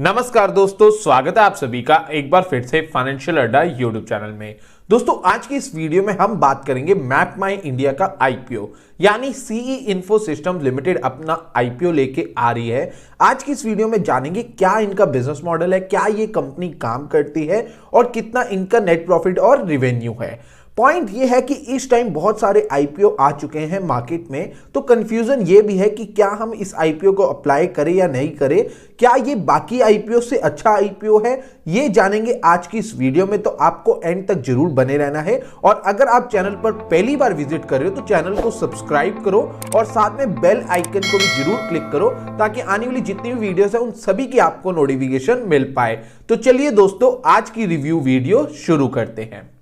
नमस्कार दोस्तों, स्वागत है आप सभी का एक बार फिर से फाइनेंशियल अड्डा यूट्यूब चैनल में। दोस्तों आज की इस वीडियो में हम बात करेंगे मैप माई इंडिया का आईपीओ, यानी सीई इन्फो सिस्टम लिमिटेड अपना आईपीओ लेके आ रही है। आज की इस वीडियो में जानेंगे क्या इनका बिजनेस मॉडल है, क्या ये कंपनी काम करती है और कितना इनका नेट प्रॉफिट और रिवेन्यू है। पॉइंट ये है कि इस टाइम बहुत सारे आईपीओ आ चुके हैं मार्केट में, तो कंफ्यूजन ये भी है कि क्या हम इस आईपीओ को अप्लाई करें या नहीं करें, क्या ये बाकी आईपीओ से अच्छा आईपीओ है, ये जानेंगे आज की इस वीडियो में। तो आपको एंड तक जरूर बने रहना है और अगर आप चैनल पर पहली बार विजिट कर रहे हो तो चैनल को सब्सक्राइब करो और साथ में बेल आइकन को भी जरूर क्लिक करो ताकि आने वाली जितनी भी वीडियोस है उन सभी की आपको नोटिफिकेशन मिल पाए। तो चलिए दोस्तों आज की रिव्यू वीडियो शुरू करते हैं।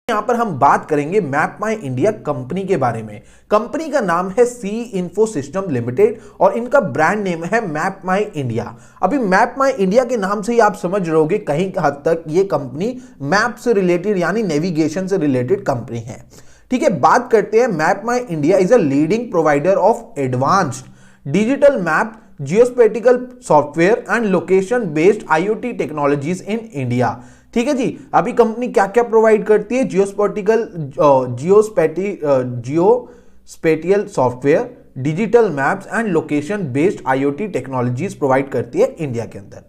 यहां पर हम बात करेंगे मैप माई इंडिया कंपनी के बारे में। कंपनी का नाम है सी इन्फो सिस्टम लिमिटेड और इनका ब्रांड नेम है मैप माई इंडिया। अभी मैप माई इंडिया के नाम से ही आप समझ रहे होंगे कहीं हद तक ये कंपनी मैप से रिलेटेड यानी नेविगेशन से रिलेटेड कंपनी है। ठीक है, बात करते हैं MapmyIndia is a leading provider of advanced digital map, geospatial software and location based IoT technologies in India. ठीक है जी, अभी कंपनी क्या क्या प्रोवाइड करती है? Geospatial software, digital maps and location based IoT technologies provide करती है India के अंदर।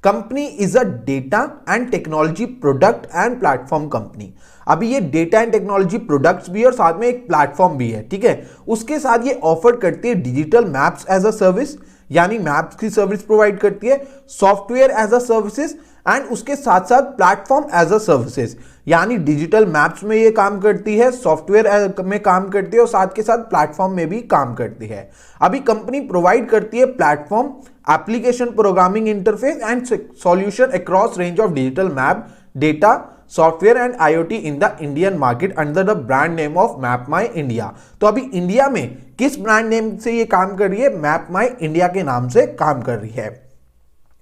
Company is a data and technology product and platform company. अभी ये डेटा एंड टेक्नोलॉजी प्रोडक्ट्स भी है और साथ में एक प्लेटफॉर्म भी है। ठीक है, उसके साथ ये ऑफर करती है digital maps as a service, यानी मैप्स की सर्विस प्रोवाइड करती है, software as a services and उसके साथ साथ प्लेटफॉर्म एज अ सर्विसेज, यानी डिजिटल मैप्स में ये काम करती है, सॉफ्टवेयर में काम करती है और साथ के साथ प्लेटफॉर्म में भी काम करती है। अभी कंपनी प्रोवाइड करती है platform, application programming interface and solution across range of digital map, data, software and IoT in the Indian market under the brand name of map my India. तो अभी इंडिया में किस ब्रांड नेम से ये काम कर रही है? मैप माई इंडिया के नाम से काम कर रही है।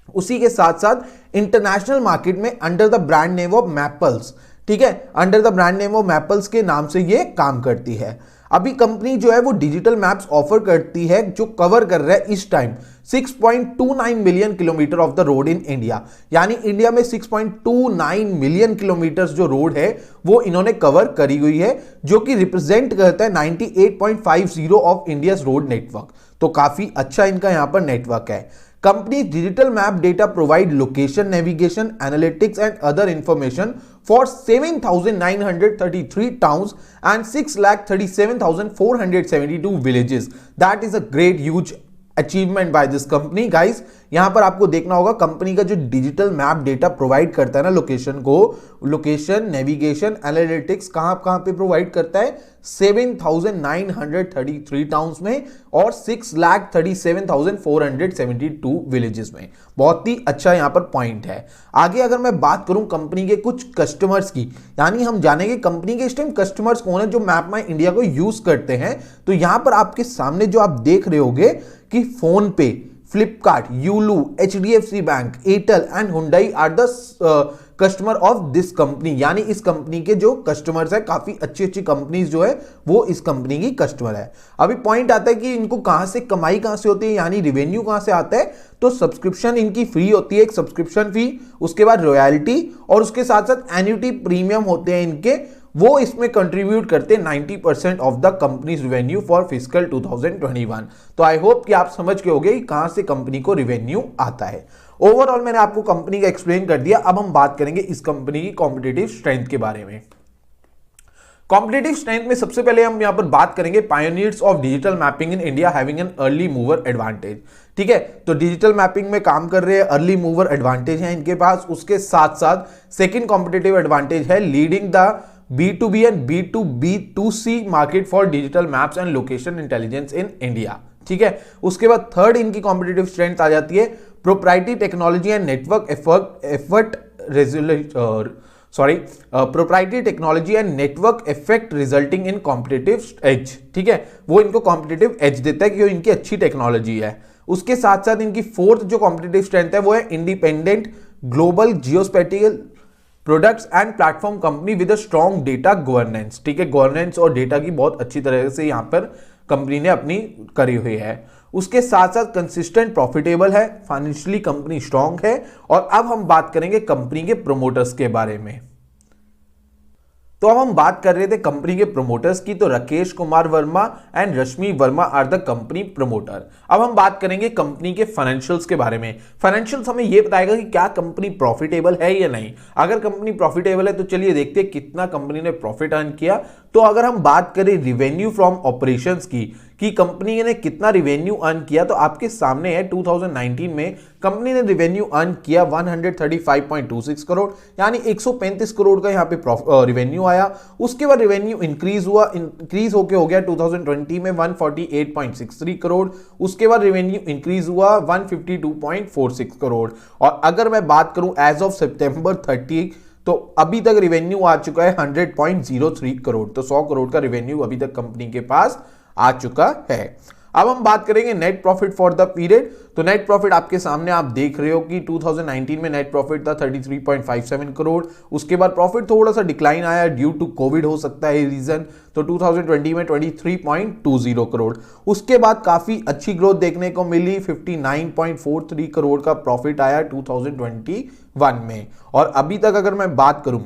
उसी के साथ साथ इंटरनेशनल मार्केट में under the brand name of Mappls, ठीक है, under the brand name of Mappls के नाम से ये काम करती है। अभी कंपनी जो है वो डिजिटल मैप्स ऑफर करती है जो कवर कर रहा है इस time 6.29 million kilometre of the road in India, यानी इंडिया में 6.29 मिलियन किलोमीटर जो रोड है वो इन्होंने कवर करी हुई है, जो कि रिप्रेजेंट करता है 98.50 ऑफ इंडियाज रोड नेटवर्क। तो काफी अच्छा इनका यहां पर नेटवर्क है। Company's digital map data provide location navigation, analytics and other information for 7,933 towns and 6,37,472 villages. That is a great huge achievement by this company guys. यहां पर आपको देखना होगा कंपनी का जो डिजिटल मैप डेटा प्रोवाइड करता है ना लोकेशन को, लोकेशन, नेविगेशन, एनालिटिक्स कहां पे प्रोवाइड करता है? 7,933 टाउन्स में और 6,37,472 विलेजेस में। बहुत ही अच्छा यहां पर पॉइंट है। आगे अगर मैं बात करूं कंपनी के कुछ कस्टमर्स की, यानी हम जानेंगे कंपनी के इस टाइम कस्टमर्स कौन है जो मैप माई इंडिया को यूज करते हैं। तो यहां पर आपके सामने जो आप देख रहे होंगे कि PhonePe, Flipkart, Yulu, HDFC bank, Airtel and Hyundai are the customer of this company, यानी इस कंपनी के जो कस्टमर्स है, काफी अच्छी अच्छी कंपनीज जो है वो इस कंपनी की कस्टमर है। अभी पॉइंट आता है कि इनको कहां से कमाई कहां से होती है, यानी रिवेन्यू कहां से आता है? तो सब्सक्रिप्शन इनकी फ्री होती है, एक सब्सक्रिप्शन फी, उसके बाद रॉयल्टी और उसके साथ साथ एन्युटी प्रीमियम होते हैं इनके, वो इसमें कंट्रीब्यूट करते हैं 90% of the companies revenue for fiscal 2021। तो आई होप कि आप समझ गए होंगे कहां से कंपनी को रिवेन्यू आता है। ओवरऑल मैंने आपको कंपनी का एक्सप्लेन कर दिया। अब हम बात करेंगे इस कंपनी की कॉम्पिटिटिव स्ट्रेंथ के बारे में। कॉम्पिटिटिव स्ट्रेंथ में सबसे पहले हम यहां पर बात करेंगे pioneers of digital mapping in India having an early mover advantage. ठीक है, तो डिजिटल मैपिंग में काम कर रहे हैं, अर्ली मूवर एडवांटेज है इनके पास। उसके साथ साथ सेकंड कॉम्पिटिटिव एडवांटेज है leading the B2B and B2B2C market for digital maps and location intelligence in India. ठीक है, उसके बाद थर्ड इनकी कॉम्पिटिटिव स्ट्रेंथ आ जाती है proprietary technology and network proprietary technology and network effect resulting in competitive as. ठीक है, वो इनको कॉम्पिटिटिव एज देता है कि इनकी अच्छी टेक्नोलॉजी है। उसके साथ साथ इनकी फोर्थ जो कॉम्पिटिटिव स्ट्रेंथ है वो है independent global geospatial products and platform company with a strong data governance. ठीक है, गवर्नेंस और डेटा की बहुत अच्छी तरह से यहां पर कंपनी ने अपनी करी हुई है। उसके साथ साथ कंसिस्टेंट प्रॉफिटेबल है, फाइनेंशियली कंपनी स्ट्रॉन्ग है। और अब हम बात करेंगे कंपनी के प्रोमोटर्स के बारे में। तो अब हम बात कर रहे थे कंपनी के प्रोमोटर्स की, तो Rakesh Kumar Verma and Rashmi Verma are the company promoter. अब हम बात करेंगे कंपनी के फाइनेंशियल्स के बारे में। फाइनेंशियल्स हमें यह बताएगा कि क्या कंपनी प्रॉफिटेबल है या नहीं। अगर कंपनी प्रॉफिटेबल है तो चलिए देखते हैं कितना कंपनी ने प्रॉफिट अर्न किया। तो अगर हम बात करें रिवेन्यू फ्रॉम ऑपरेशंस की कि कंपनी ने कितना रिवेन्यू अर्न किया, तो आपके सामने है 2019 में कंपनी ने रिवेन्यू अर्न किया 135.26 करोड़, यानी 135 करोड़ का यहां पे रिवेन्यू आया। उसके बाद रिवेन्यू इंक्रीज होके हो गया 2020 में 148.63 करोड़। उसके बाद रिवेन्यू इंक्रीज हुआ 152.46 करोड़। और अगर मैं बात करूं एज ऑफ सितंबर 30 तो अभी तक रिवेन्यू आ चुका है 100.03 करोड़। तो 100 करोड़ का रिवेन्यू अभी तक कंपनी के पास आ चुका है। अब हम बात करेंगे net profit for the period. तो नेट प्रॉफिट आपके सामने आप देख रहे हो कि 2019 में नेट प्रॉफिट था 33.57 करोड़। उसके बाद प्रॉफिट थोड़ा सा डिक्लाइन आया ड्यू टू कोविड, हो सकता है रीजन। तो 2020 में 23.20 करोड़। उसके बाद काफी अच्छी ग्रोथ देखने को मिली, 59.43 करोड़ का प्रॉफिट आया 2021 में। और अभी तक अगर मैं बात करूं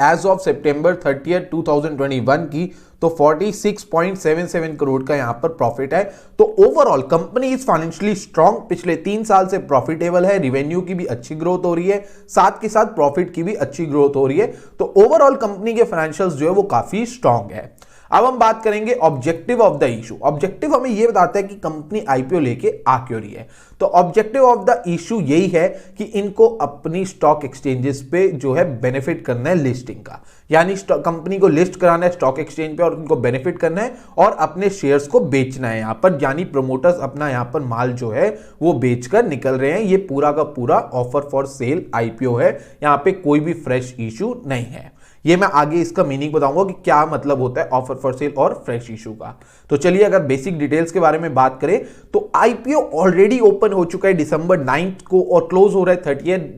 एज ऑफ सितंबर 30 2021 की, तो 46.77 करोड़ का यहां पर प्रॉफिट है। तो overall company is financially strong, पिछले 3 साल से प्रॉफिटेबल है, रिवेन्यू की भी अच्छी ग्रोथ हो रही है, साथ के साथ प्रॉफिट की भी अच्छी ग्रोथ हो रही है। तो ओवरऑल कंपनी के फाइनेंशियल्स जो है वो काफी स्ट्रांग है। अब हम बात करेंगे objective of the issue. Objective हमें यह बताता है कि कंपनी आईपीओ लेके आ क्यों रही है। तो ऑब्जेक्टिव ऑफ द इशू यही है कि इनको अपनी स्टॉक एक्सचेंजेस पे जो है बेनिफिट करना है लिस्टिंग का, यानी कंपनी को लिस्ट कराना है स्टॉक एक्सचेंज पे और उनको बेनिफिट करना है और अपने शेयर्स को बेचना है यहां पर, यानी प्रमोटर्स अपना यहां पर माल जो है वो बेचकर निकल रहे हैं। ये पूरा का पूरा ऑफर फॉर सेल आईपीओ है, यहां पे कोई भी फ्रेश इशू नहीं है। ये मैं आगे इसका मीनिंग बताऊंगा कि क्या मतलब होता है ऑफर फॉर सेल और फ्रेश इशू का। तो चलिए अगर बेसिक डिटेल्स के बारे में बात करें तो आईपीओ ऑलरेडी ओपन हो चुका है दिसंबर 9 को और क्लोज हो रहा है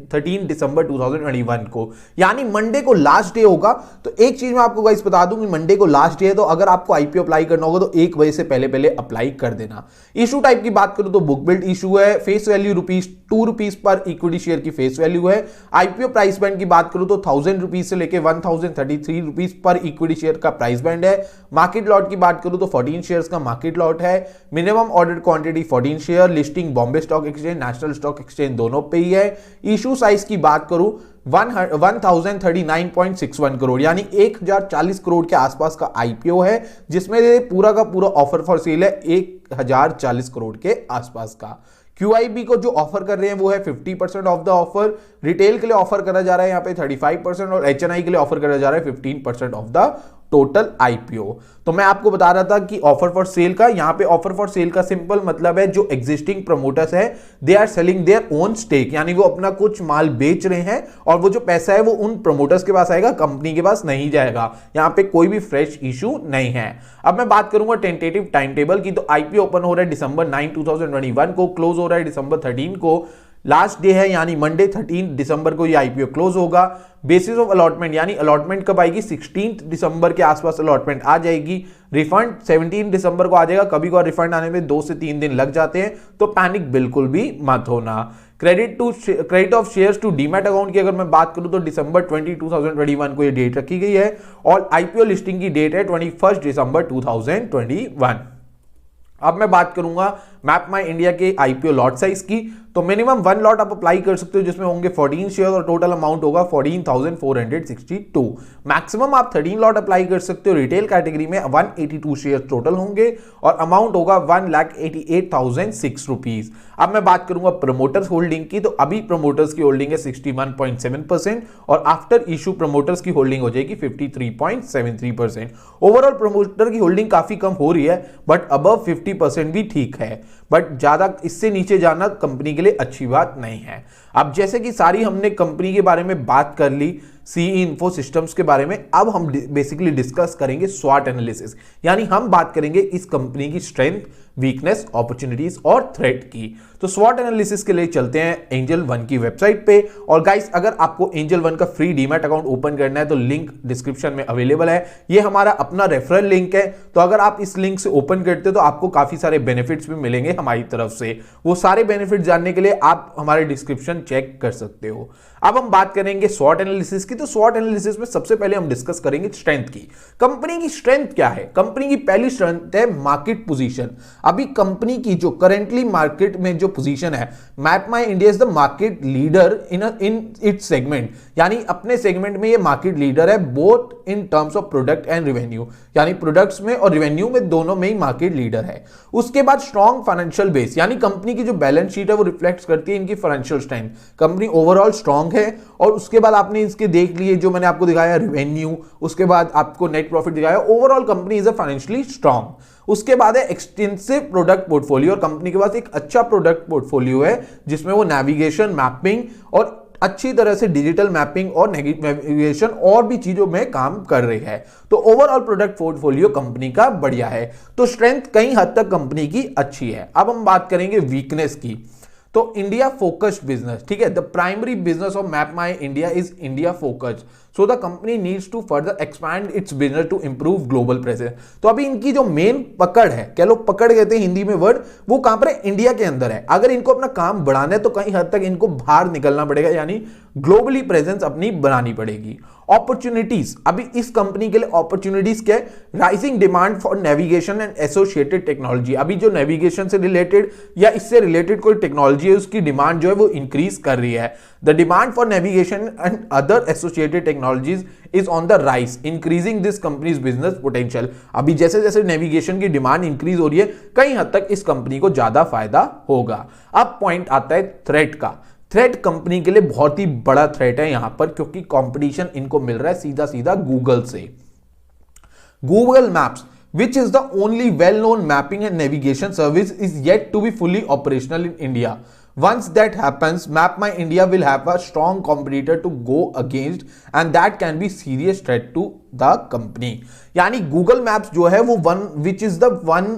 13 दिसंबर 2021 को, यानी मंडे को लास्ट डे होगा। तो एक चीज मैं आपको गाइस बता दूं कि मंडे को लास्ट डे है, तो अगर आपको आईपीओ अप्लाई करना होगा तो 1 बजे से पहले अप्लाई कर देना। इशू टाइप की बात करूं तो बुक बिल्ड इशू है, फेस वैल्यू ₹2 पर इक्विटी शेयर की फेस वैल्यू है। आईपीओ प्राइस बैंड की बात करूं तो ₹1000 से लेकर ₹1033 पर इक्विटी शेयर का प्राइस बैंड है। मार्केट लॉट की बात करूं तो 14 शेयर्स का मार्केट लॉट है। Minimum order quantity 14 share. Listing Bombay stock exchange, national stock exchange दोनों पे ही है। इशू साइज की बात करूं 1039.61 करोड़, यानी 1040 करोड़ के आसपास का आईपीओ है, जिसमें पूरा का पूरा ऑफर फॉर सेल है 1040 करोड़ के आसपास का। QIB को जो ऑफर कर रहे हैं वो है 50% ऑफ द ऑफर। रिटेल के लिए ऑफर करा जा रहा है यहाँ पे 35% और HNI के लिए ऑफर करा जा रहा है 15% ऑफ द टोटल आईपीओ। तो मैं आपको बता रहा था कि ऑफर फॉर सेल का, यहां पे ऑफर फॉर सेल का सिंपल मतलब है जो एग्जिस्टिंग प्रमोटर्स है they are selling their own stake, यानी वो अपना कुछ माल बेच रहे हैं और वो जो पैसा है वो उन प्रमोटर्स के पास आएगा, कंपनी के पास नहीं जाएगा। यहां पे कोई भी फ्रेश इशू नहीं है। अब मैं बात करूंगा टेंटेटिव टाइम टेबल की, तो आईपीओ ओपन हो रहा है दिसंबर 9 2021 को, क्लोज हो रहा है दिसंबर 13 को। लास्ट डे है यानी मंडे 13 दिसंबर को ये आईपीओ क्लोज होगा। बेसिस ऑफ अलॉटमेंट, यानी अलॉटमेंट कब आएगी 16 दिसंबर के आसपास अलॉटमेंट आ जाएगी। रिफंड 17 दिसंबर को आ जाएगा, कभी कभार रिफंड आने में 2 से 3 दिन लग जाते हैं, तो पैनिक बिल्कुल भी मत होना। Credit of shares to demat account की अगर मैं बात करूं तो दिसंबर 20 2021 को ये डेट रखी गई है और आईपीओ लिस्टिंग की डेट है 21 दिसंबर 2021। अब मैं बात करूंगा मैप माई इंडिया के आईपीओ लॉट साइज की, तो मिनिमम 1 लॉट आप अप्लाई कर सकते हो जिसमें होंगे 14 शेयर और टोटल अमाउंट होगा 14,462। मैक्सिमम आप 13 लॉट अप्लाई कर सकते हो। रिटेल कैटेगरी में 182 शेयर टोटल होंगे और अमाउंट होगा 1,88,006 अब मैं बात करूंगा प्रमोटर्स होल्डिंग की, तो अभी प्रमोटर्स की होल्डिंग है 61.7% और आफ्टर इशू प्रमोटर्स की होल्डिंग हो जाएगी 53.73%। ओवरऑल प्रमोटर की होल्डिंग काफी कम हो रही है बट अबव 50% भी ठीक है, बट ज्यादा इससे नीचे जाना कंपनी के लिए अच्छी बात नहीं है। अब जैसे कि सारी हमने कंपनी के बारे में बात कर ली, सीई इन्फो सिस्टम्स के बारे में, अब हम बेसिकली डिस्कस करेंगे स्वॉट एनालिसिस, यानी हम बात करेंगे इस कंपनी की स्ट्रेंथ, वीकनेस, अपॉर्चुनिटीज और थ्रेट की। तो स्वॉट एनालिसिस के लिए चलते हैं एंजल वन की वेबसाइट पे। और गाइस, अगर आपको एंजल वन का फ्री डीमैट अकाउंट ओपन करना है तो लिंक डिस्क्रिप्शन में अवेलेबल है। ये हमारा अपना रेफरल लिंक है, तो अगर आप इस लिंक से ओपन करते हो तो आपको काफी सारे बेनिफिट्स भी मिलेंगे हमारी तरफ से। वो सारे बेनिफिट जानने के लिए आप हमारे डिस्क्रिप्शन चेक कर सकते हो। अब हम बात करेंगे स्वॉट एनालिसिस की। तो स्वॉट एनालिसिस में सबसे पहले हम डिस्कस करेंगे स्ट्रेंथ की। कंपनी की स्ट्रेंथ क्या है? कंपनी की पहली स्ट्रेंथ है मार्केट पोजीशन। अभी कंपनी की जो करेंटली मार्केट में जो पोजीशन है, MapMyIndia is the market leader in its segment, यानी अपने सेगमेंट में ये मार्केट लीडर है, both in terms of product and revenue, यानी प्रोडक्ट्स में और रेवेन्यू में दोनों में ही मार्केट लीडर है। उसके बाद स्ट्रॉन्ग फाइनेंशियल बेस, यानी कंपनी की जो बैलेंस शीट है वो रिफ्लेक्ट करती है इनकी financial strength. Company overall strong है। और उसके बाद आपने इसके देख लिए जो मैंने आपको दिखाया रेवेन्यू, उसके बाद आपको नेट प्रॉफिट दिखाया। Overall company is a financially strong. उसके बाद है एक्सटेंसिव प्रोडक्ट पोर्टफोलियो, और कंपनी के पास एक अच्छा प्रोडक्ट पोर्टफोलियो है जिसमें वो नेविगेशन, मैपिंग और अच्छी तरह से डिजिटल मैपिंग और नेविगेशन और भी चीजों में काम कर रही है। तो ओवरऑल प्रोडक्ट पोर्टफोलियो कंपनी का बढ़िया है। तो स्ट्रेंथ कई हद तक कंपनी की अच्छी है। अब हम बात करेंगे वीकनेस की। तो इंडिया फोकस्ड बिजनेस, ठीक है, the primary business of MapMyIndia is India focused, so the company needs to further expand its business to improve global presence. तो अभी इनकी जो मेन पकड़ है, कह लो पकड़ कहते हैं हिंदी में वर्ड, वो कहां पर है? इंडिया के अंदर है। अगर इनको अपना काम बढ़ाना है तो कहीं हद तक इनको बाहर निकलना पड़ेगा, यानी ग्लोबली प्रेजेंस अपनी बनानी पड़ेगी। अपॉर्चुनिटीज, अभी इस कंपनी के लिए अपॉर्चुनिटीज क्या है? Rising demand for navigation and associated technology. अभी जो नेविगेशन से रिलेटेड या इससे रिलेटेड कोई टेक्नोलॉजी है उसकी डिमांड जो है वो इंक्रीज कर रही है। The demand for navigation and other associated technologies is on the rise, increasing this companies business potential. अभी जैसे जैसे नेविगेशन की डिमांड इंक्रीज हो रही है, कहीं हद तक इस कंपनी को ज्यादा फायदा होगा। अब पॉइंट आता है थ्रेट का। थ्रेट कंपनी के लिए बहुत ही बड़ा थ्रेट है यहां पर, क्योंकि कंपटीशन इनको मिल रहा है सीधा सीधा गूगल से। Google maps, which is the only well-known mapping and navigation service, is yet to be fully operational in India. Once that happens, MapMyIndia will have a strong competitor to go against, and that can be serious threat to the company. यानी Google Maps जो है वो which is the one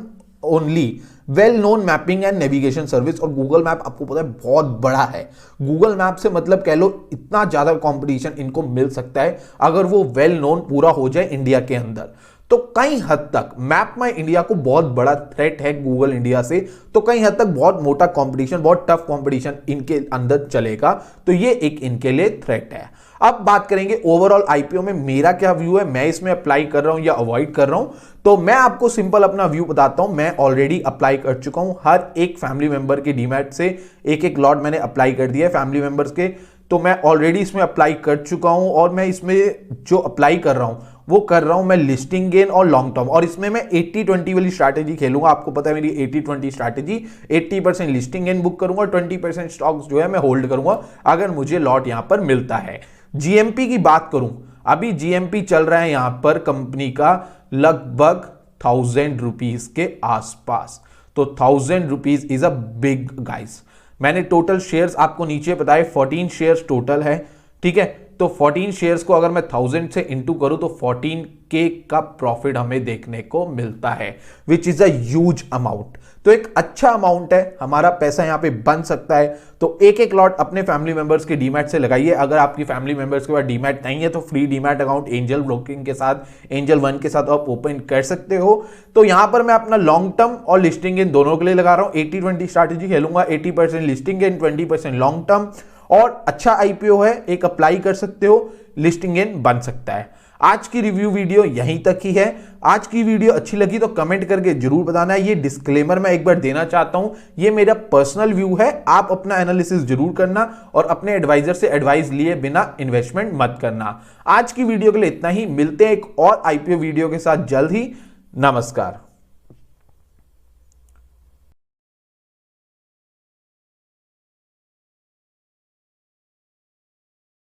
only well known mapping and navigation service. और Google map आपको पता है बहुत बड़ा है। गूगल मैप से मतलब कह लो इतना ज्यादा कंपटीशन इनको मिल सकता है अगर वो वेल नोन पूरा हो जाए इंडिया के अंदर। तो कई हद तक MapMyIndia को बहुत बड़ा थ्रेट है गूगल इंडिया से। तो कई हद तक बहुत मोटा कंपटीशन, बहुत टफ कंपटीशन इनके अंदर चलेगा। तो ये एक इनके लिए थ्रेट है। अब बात करेंगे ओवरऑल आईपीओ में मेरा क्या व्यू है, मैं इसमें अप्लाई कर रहा हूं या अवॉइड कर रहा हूं। तो मैं आपको सिंपल अपना व्यू बताता हूं। मैं ऑलरेडी अप्लाई कर चुका हूं। हर एक फैमिली मेंबर के डीमैट से एक एक लॉट मैंने अप्लाई कर दिया है फैमिली मेंबर्स के। तो मैं ऑलरेडी इसमें अप्लाई कर चुका हूं और मैं इसमें जो अप्लाई कर रहा हूं वो कर रहा हूं मैं लिस्टिंग गेन और लॉन्ग टर्म। और इसमें मैं 80-20 वाली स्ट्रैटेजी खेलूंगा। आपको पता है मेरी 80-20 स्ट्रैटेजी, 80% लिस्टिंग गेन बुक करूंगा, 20% स्टॉक्स जो है मैं होल्ड करूंगा अगर मुझे लॉट यहां पर मिलता है। जीएमपी की बात करूं, अभी जीएमपी चल रहा है यहां पर कंपनी का लगभग 1000 रुपीज के आसपास। तो 1000 rupees is a big guys. मैंने टोटल शेयर्स आपको नीचे बताए, 14 शेयर्स टोटल है, ठीक है। तो 14 शेयर्स को अगर मैं 1000 से इंटू करूं तो 14K का प्रॉफिट हमें देखने को मिलता है, which is a huge amount. तो एक अच्छा अमाउंट है, हमारा पैसा यहां पे बन सकता है। तो एक एक लॉट अपने फैमिली मेंबर्स के डीमैट से लगाइए। अगर आपकी फैमिली मेंबर्स के पास डीमैट नहीं है तो free demat account angel broking के साथ, एंजल वन के साथ आप ओपन कर सकते हो। तो यहां पर मैं अपना लॉन्ग टर्म और लिस्टिंग इन दोनों के लिए लगा रहा हूं। 80-20 स्ट्रैटेजी खेलूंगा, 80% लिस्टिंग इन, 20% लॉन्ग टर्म। और अच्छा आईपीओ है, एक अप्लाई कर सकते हो, लिस्टिंग इन बन सकता है। आज की रिव्यू वीडियो यहीं तक ही है। आज की वीडियो अच्छी लगी तो कमेंट करके जरूर बताना है। ये डिस्क्लेमर मैं एक बार देना चाहता हूं, ये मेरा पर्सनल व्यू है, आप अपना एनालिसिस जरूर करना और अपने एडवाइजर से एडवाइस लिए बिना इन्वेस्टमेंट मत करना। आज की वीडियो के लिए इतना ही, मिलते हैं एक और आईपीओ वीडियो के साथ जल्द ही। नमस्कार।